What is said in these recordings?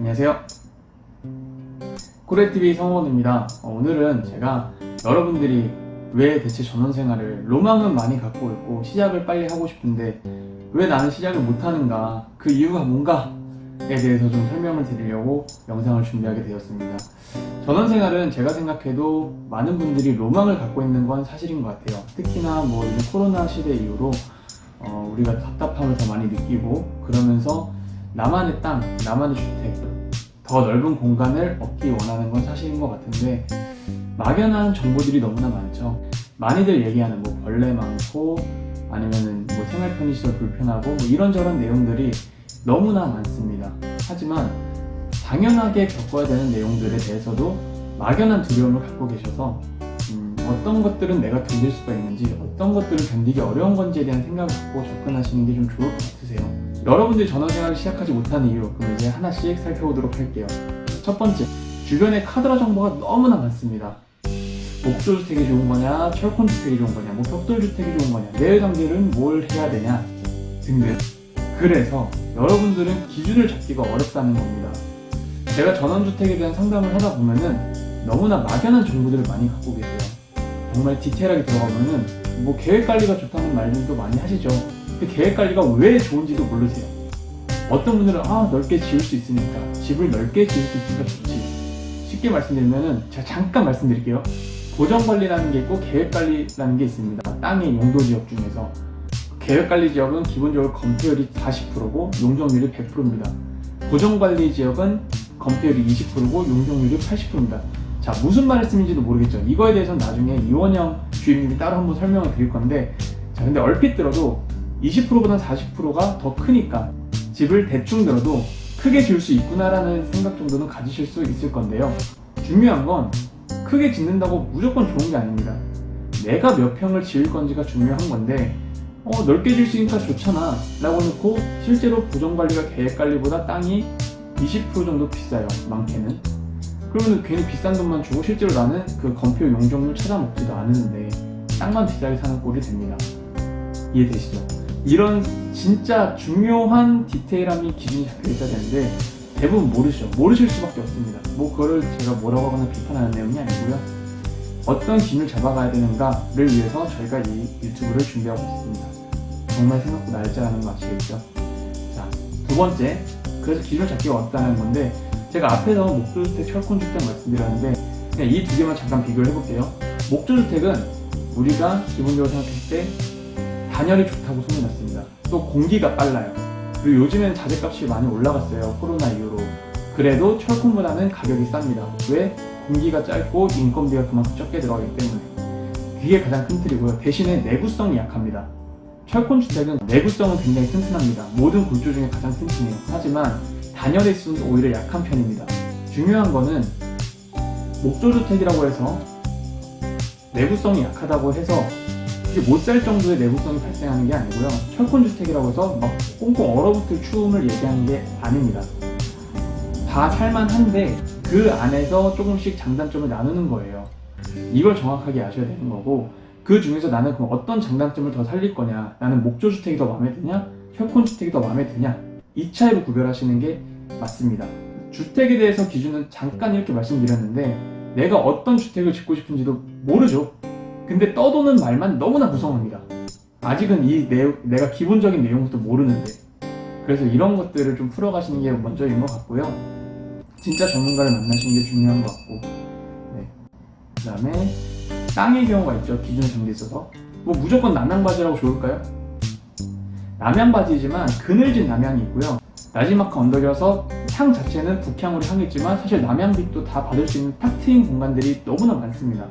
안녕하세요. 코레TV 성원입니다. 오늘은 제가 여러분들이 왜 대체 전원생활을 로망은 많이 갖고 있고 시작을 빨리 하고 싶은데 왜 나는 시작을 못하는가, 그 이유가 뭔가에 대해서 좀 설명을 드리려고 영상을 준비하게 되었습니다. 전원생활은 제가 생각해도 많은 분들이 로망을 갖고 있는 건 사실인 것 같아요. 특히나 요즘 코로나 시대 이후로 우리가 답답함을 더 많이 느끼고, 그러면서 나만의 땅, 나만의 주택, 더 넓은 공간을 얻기 원하는 건 사실인 것 같은데, 막연한 정보들이 너무나 많죠. 많이들 얘기하는 벌레 많고, 아니면은 생활 편의시설 불편하고 이런저런 내용들이 너무나 많습니다. 하지만 당연하게 겪어야 되는 내용들에 대해서도 막연한 두려움을 갖고 계셔서 어떤 것들은 내가 견딜 수가 있는지, 어떤 것들은 견디기 어려운 건지에 대한 생각을 갖고 접근하시는 게 좀 좋을 것 같으세요. 여러분들이 전원생활을 시작하지 못하는 이유, 그럼 이제 하나씩 살펴보도록 할게요. 첫 번째, 주변에 카드라 정보가 너무나 많습니다. 목조주택이 좋은 거냐, 철콘주택이 좋은 거냐, 벽돌주택이 좋은 거냐, 내외관계는 뭘 해야 되냐 등등. 그래서 여러분들은 기준을 잡기가 어렵다는 겁니다. 제가 전원주택에 대한 상담을 하다 보면은 너무나 막연한 정보들을 많이 갖고 계세요. 정말 디테일하게 들어가면은 계획관리가 좋다는 말들도 많이 하시죠. 근데 계획관리가 왜 좋은지도 모르세요. 어떤 분들은 넓게 지을 수 있으니까, 집을 넓게 지을 수 있으니까 좋지. 쉽게 말씀드리면은, 제가 잠깐 말씀드릴게요. 보전관리라는 게 있고 계획관리라는 게 있습니다. 땅의 용도지역 중에서 계획관리지역은 기본적으로 건폐율이 40%고 용적률이 100%입니다. 보전관리지역은 건폐율이 20%고 용적률이 80%입니다. 자, 무슨 말씀인지도 모르겠죠. 이거에 대해서는 나중에 이원영 주임님이 따로 한번 설명을 드릴 건데, 자, 근데 얼핏 들어도 20%보다 40%가 더 크니까 집을 대충 들어도 크게 지을 수 있구나라는 생각 정도는 가지실 수 있을 건데요. 중요한 건 크게 짓는다고 무조건 좋은 게 아닙니다. 내가 몇 평을 지을 건지가 중요한 건데, 넓게 지을 수 있으니까 좋잖아 라고 놓고 실제로 보전관리가 계획관리보다 땅이 20% 정도 비싸요, 많게는. 그러면 괜히 비싼 돈만 주고 실제로 나는 그 건폐 용적률 찾아먹지도 않았는데 땅만 비싸게 사는 꼴이 됩니다. 이해되시죠? 이런 진짜 중요한 디테일함이 기준이 잡혀 있어야 되는데 대부분 모르시죠. 모르실 수밖에 없습니다. 그거를 제가 뭐라고 하거나 비판하는 내용이 아니고요. 어떤 기준을 잡아가야 되는가를 위해서 저희가 이 유튜브를 준비하고 있습니다. 정말 생각보다 알짜라는 거 아시겠죠? 자, 두 번째, 그래서 기준을 잡기가 어렵다는 건데, 제가 앞에서 목조주택, 철콘주택 말씀드렸는데 그냥 이 두 개만 잠깐 비교를 해볼게요. 목조주택은 우리가 기본적으로 생각했을 때 단열이 좋다고 소문났습니다. 또 공기가 빨라요. 그리고 요즘에는 자재값이 많이 올라갔어요, 코로나 이후로. 그래도 철콘보다는 가격이 쌉니다. 왜? 공기가 짧고 인건비가 그만큼 적게 들어가기 때문에. 그게 가장 큰 틀이고요. 대신에 내구성이 약합니다. 철콘주택은 내구성은 굉장히 튼튼합니다. 모든 골조 중에 가장 튼튼해요. 하지만 단열에 있어서는 오히려 약한 편입니다. 중요한 거는 목조주택이라고 해서 내구성이 약하다고 해서 이게 못 살 정도의 내구성이 발생하는 게 아니고요. 철콘주택이라고 해서 꽁꽁 얼어붙을 추움을 얘기하는 게 아닙니다. 다 살만한데 그 안에서 조금씩 장단점을 나누는 거예요. 이걸 정확하게 아셔야 되는 거고, 그 중에서 나는 그럼 어떤 장단점을 더 살릴 거냐, 나는 목조주택이 더 마음에 드냐, 철콘주택이 더 마음에 드냐, 이 차이로 구별하시는 게 맞습니다. 주택에 대해서 기준은 잠깐 이렇게 말씀드렸는데, 내가 어떤 주택을 짓고 싶은지도 모르죠. 근데 떠도는 말만 너무나 무성합니다. 아직은 내가 기본적인 내용부터 모르는데. 그래서 이런 것들을 좀 풀어가시는 게 먼저인 것 같고요. 진짜 전문가를 만나시는 게 중요한 것 같고, 네. 그 다음에 땅의 경우가 있죠. 기준을 정리해 있어서 무조건 남양바지라고 좋을까요? 남양바지지만 그늘진 남양이 있고요. 나지막한 언덕이어서 향 자체는 북향으로 향했지만 사실 남양빛도 다 받을 수 있는 탁 트인 공간들이 너무나 많습니다.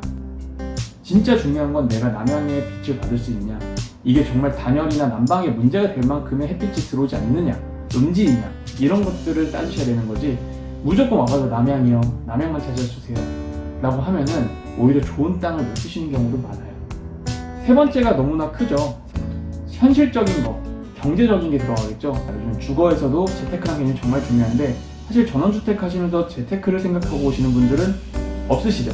진짜 중요한 건 내가 남양의 빛을 받을 수 있냐, 이게 정말 단열이나 난방에 문제가 될 만큼의 햇빛이 들어오지 않느냐, 음지이냐, 이런 것들을 따지셔야 되는 거지, 무조건 와가지고 남양이요, 남양만 찾아주세요 라고 하면은 오히려 좋은 땅을 못 쓰시는 경우도 많아요. 세 번째가 너무나 크죠. 현실적인 거, 경제적인 게 들어가겠죠. 요즘 주거에서도 재테크라는 게 정말 중요한데, 사실 전원주택 하시면서 재테크를 생각하고 오시는 분들은 없으시죠.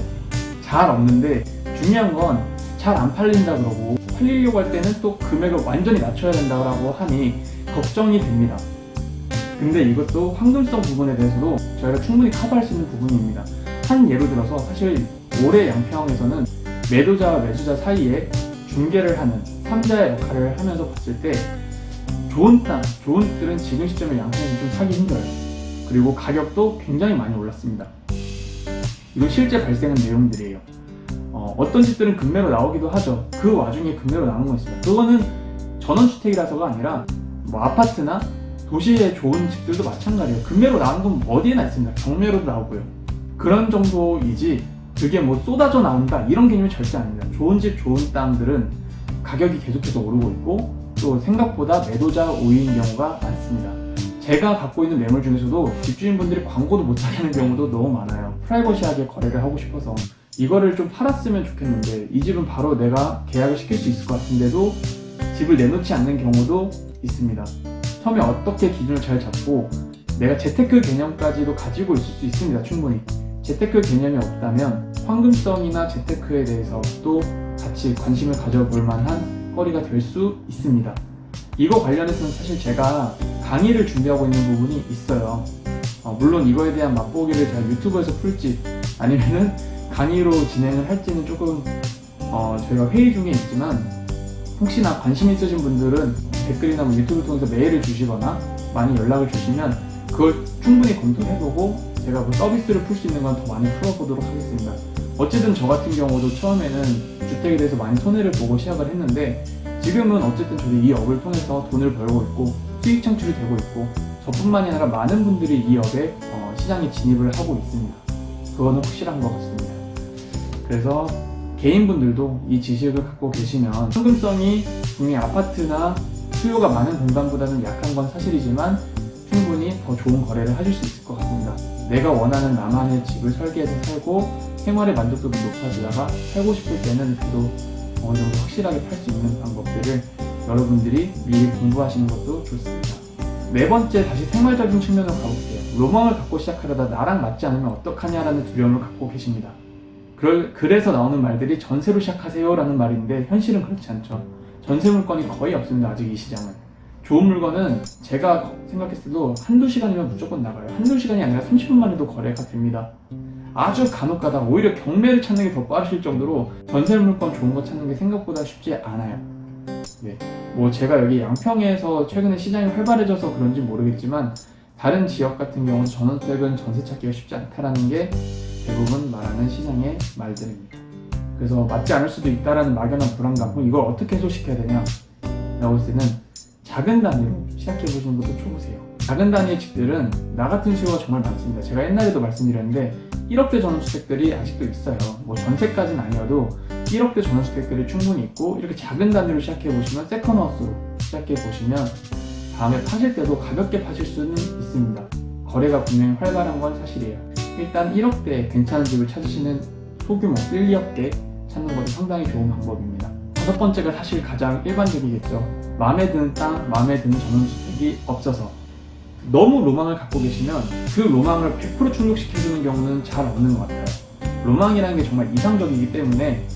잘 없는데, 중요한 건 잘 안 팔린다 그러고 팔리려고 할 때는 또 금액을 완전히 낮춰야 된다고 하니 걱정이 됩니다. 근데 이것도 황금성 부분에 대해서도 저희가 충분히 커버할 수 있는 부분입니다. 한 예로 들어서 사실 올해 양평에서는 매도자와 매수자 사이에 중개를 하는 3자의 역할을 하면서 봤을 때 좋은 땅, 좋은 집들은 지금 시점에 양평에서 좀 사기 힘들어요. 그리고 가격도 굉장히 많이 올랐습니다. 이건 실제 발생한 내용들이에요. 어떤 집들은 급매로 나오기도 하죠. 그 와중에 급매로 나오는 거 있습니다. 그거는 전원주택이라서가 아니라 뭐 아파트나 도시에 좋은 집들도 마찬가지예요. 급매로 나오는 건 어디에나 있습니다. 경매로도 나오고요. 그런 정도이지 그게 뭐 쏟아져 나온다 이런 개념이 절대 아닙니다. 좋은 집, 좋은 땅들은 가격이 계속해서 오르고 있고 또 생각보다 매도자 우위인 경우가 많습니다. 제가 갖고 있는 매물 중에서도 집주인분들이 광고도 못 하게 하는 경우도 너무 많아요. 프라이버시하게 거래를 하고 싶어서 이거를 좀 팔았으면 좋겠는데 이 집은 바로 내가 계약을 시킬 수 있을 것 같은데도 집을 내놓지 않는 경우도 있습니다. 처음에 어떻게 기준을 잘 잡고 내가 재테크 개념까지도 가지고 있을 수 있습니다. 충분히. 재테크 개념이 없다면 황금성이나 재테크에 대해서 또 같이 관심을 가져볼 만한 거리가 될 수 있습니다. 이거 관련해서는 사실 제가 강의를 준비하고 있는 부분이 있어요. 물론 이거에 대한 맛보기를 제가 유튜브에서 풀지 아니면은 강의로 진행을 할지는 조금 저희가 회의 중에 있지만 혹시나 관심 있으신 분들은 댓글이나 뭐 유튜브 통해서 메일을 주시거나 많이 연락을 주시면 그걸 충분히 검토해보고 제가 뭐 서비스를 풀 수 있는 건 더 많이 풀어보도록 하겠습니다. 어쨌든 저 같은 경우도 처음에는 주택에 대해서 많이 손해를 보고 시작을 했는데 지금은 어쨌든 저도 이 업을 통해서 돈을 벌고 있고 수익 창출이 되고 있고 저뿐만이 아니라 많은 분들이 이 업에 시장에 진입을 하고 있습니다. 그거는 확실한 것 같습니다. 그래서 개인분들도 이 지식을 갖고 계시면 황금성이 분명히 아파트나 수요가 많은 공간보다는 약한 건 사실이지만 충분히 더 좋은 거래를 하실 수 있을 것 같습니다. 내가 원하는 나만의 집을 설계해서 살고 생활의 만족도도 높아지다가 살고 싶을 때는 그래도 어느 정도 확실하게 팔 수 있는 방법들을 여러분들이 미리 공부하시는 것도 좋습니다. 네 번째, 다시 생활적인 측면으로 가볼게요. 로망을 갖고 시작하려다 나랑 맞지 않으면 어떡하냐라는 두려움을 갖고 계십니다. 그래서 나오는 말들이 전세로 시작하세요 라는 말인데 현실은 그렇지 않죠. 전세 물건이 거의 없습니다. 아직 이 시장은. 좋은 물건은 제가 생각했을 때도 한두 시간이면 무조건 나가요. 한두 시간이 아니라 30분만 해도 거래가 됩니다. 아주 간혹 가다가 오히려 경매를 찾는 게 더 빠르실 정도로 전세 물건 좋은 거 찾는 게 생각보다 쉽지 않아요. 네. 뭐 제가 여기 양평에서 최근에 시장이 활발해져서 그런지 모르겠지만 다른 지역 같은 경우는 전원주택은 전세 찾기가 쉽지 않다라는 게 대부분 말하는 시장의 말들입니다. 그래서 맞지 않을 수도 있다라는 막연한 불안감, 그럼 이걸 어떻게 해소시켜야 되냐 라고 했을 때는 작은 단위로 시작해보시는 것도 좋으세요. 작은 단위의 집들은 나 같은 수요가 정말 많습니다. 제가 옛날에도 말씀드렸는데 1억대 전원주택들이 아직도 있어요. 뭐 전세까지는 아니어도 1억대 전원주택들이 충분히 있고 이렇게 작은 단위로 시작해보시면 세컨하우스로 시작해보시면 다음에 파실 때도 가볍게 파실 수는 있습니다. 거래가 분명히 활발한 건 사실이에요. 일단 1억대 괜찮은 집을 찾으시는 소규모 1, 2억대 찾는 것도 상당히 좋은 방법입니다. 다섯 번째가 사실 가장 일반적이겠죠. 마음에 드는 땅, 마음에 드는 전원주택이 없어서 너무 로망을 갖고 계시면 그 로망을 100% 충족시켜주는 경우는 잘 없는 것 같아요. 로망이라는 게 정말 이상적이기 때문에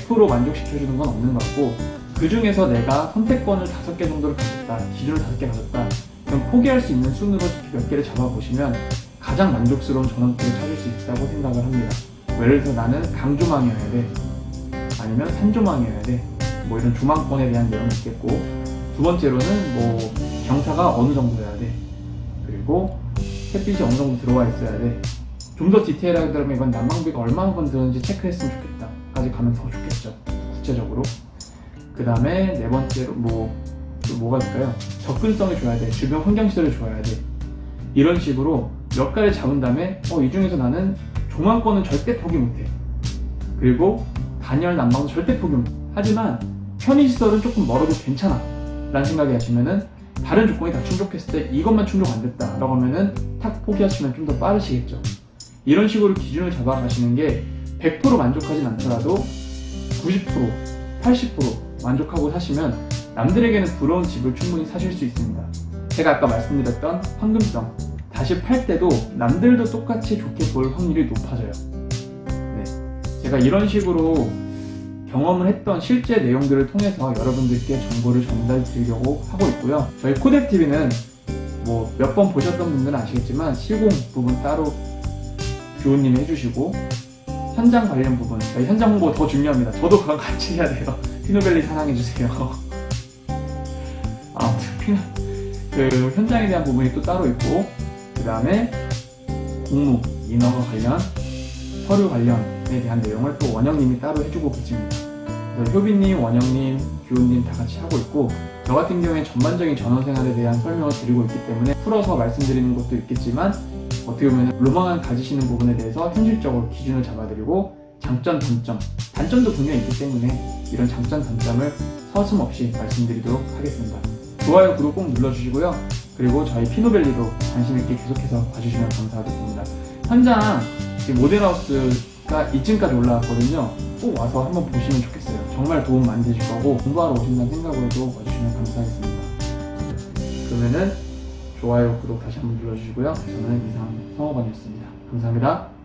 100% 만족시켜주는 건 없는 것 같고 그 중에서 내가 선택권을 5개 정도를 가졌다, 기준을 5개 가졌다, 그럼 포기할 수 있는 순으로 몇 개를 잡아보시면 가장 만족스러운 전원주택을 찾을 수 있다고 생각을 합니다. 예를 들어서 나는 강조망이어야 돼, 아니면 산조망이어야 돼, 뭐 이런 조망권에 대한 내용이 있겠고, 두 번째로는 뭐 경사가 어느 정도여야 돼, 그리고 햇빛이 어느 정도 들어와 있어야 돼. 좀 더 디테일하게 들으면 이건 난방비가 얼마만큼 드는지 체크했으면 좋겠다 까지 가면 더 좋겠죠, 구체적으로. 그 다음에 네 번째로 뭐가 있을까요? 접근성이 좋아야 돼, 주변 환경시설이 좋아야 돼. 이런 식으로 몇 가지 잡은 다음에 이 중에서 나는 조망권은 절대 포기 못해, 그리고 단열 난방도 절대 포기 못해, 하지만 편의시설은 조금 멀어도 괜찮아 라는 생각이 하시면은 다른 조건이 다 충족했을 때 이것만 충족 안 됐다 라고 하면은 탁 포기하시면 좀 더 빠르시겠죠. 이런 식으로 기준을 잡아가시는 게 100% 만족하진 않더라도 90%, 80% 만족하고 사시면 남들에게는 부러운 집을 충분히 사실 수 있습니다. 제가 아까 말씀드렸던 황금성, 다시 팔 때도 남들도 똑같이 좋게 볼 확률이 높아져요. 네. 제가 이런 식으로 경험을 했던 실제 내용들을 통해서 여러분들께 정보를 전달드리려고 하고 있고요. 저희 코덱TV는 뭐 몇 번 보셨던 분들은 아시겠지만 시공 부분 따로 교우님이 해주시고 현장 관련 부분, 저희 현장 홍보 더 중요합니다. 저도 그건 같이 해야 돼요. 피노밸리 사랑해주세요. 아무튼 그 현장에 대한 부분이 또 따로 있고, 그 다음에 공무, 인허가 관련, 서류 관련에 대한 내용을 또 원영님이 따로 해주고 계십니다. 그래서 효빈님, 원영님, 규호님 다 같이 하고 있고, 저 같은 경우에 전반적인 전원생활에 대한 설명을 드리고 있기 때문에 풀어서 말씀드리는 것도 있겠지만, 어떻게 보면 로망을 가지시는 부분에 대해서 현실적으로 기준을 잡아드리고 장점, 단점, 단점도 분명히 있기 때문에 이런 장점, 단점을 서슴없이 말씀드리도록 하겠습니다. 좋아요, 구독 꼭 눌러주시고요. 그리고 저희 피노밸리도 관심있게 계속해서 봐주시면 감사하겠습니다. 현장 지금 모델하우스가 2층까지 올라왔거든요. 꼭 와서 한번 보시면 좋겠어요. 정말 도움 많이 되실 거고, 공부하러 오신다는 생각으로도 와주시면 감사하겠습니다. 그러면은 좋아요, 구독 다시 한번 눌러주시고요. 저는 이상 성호관이었습니다. 감사합니다.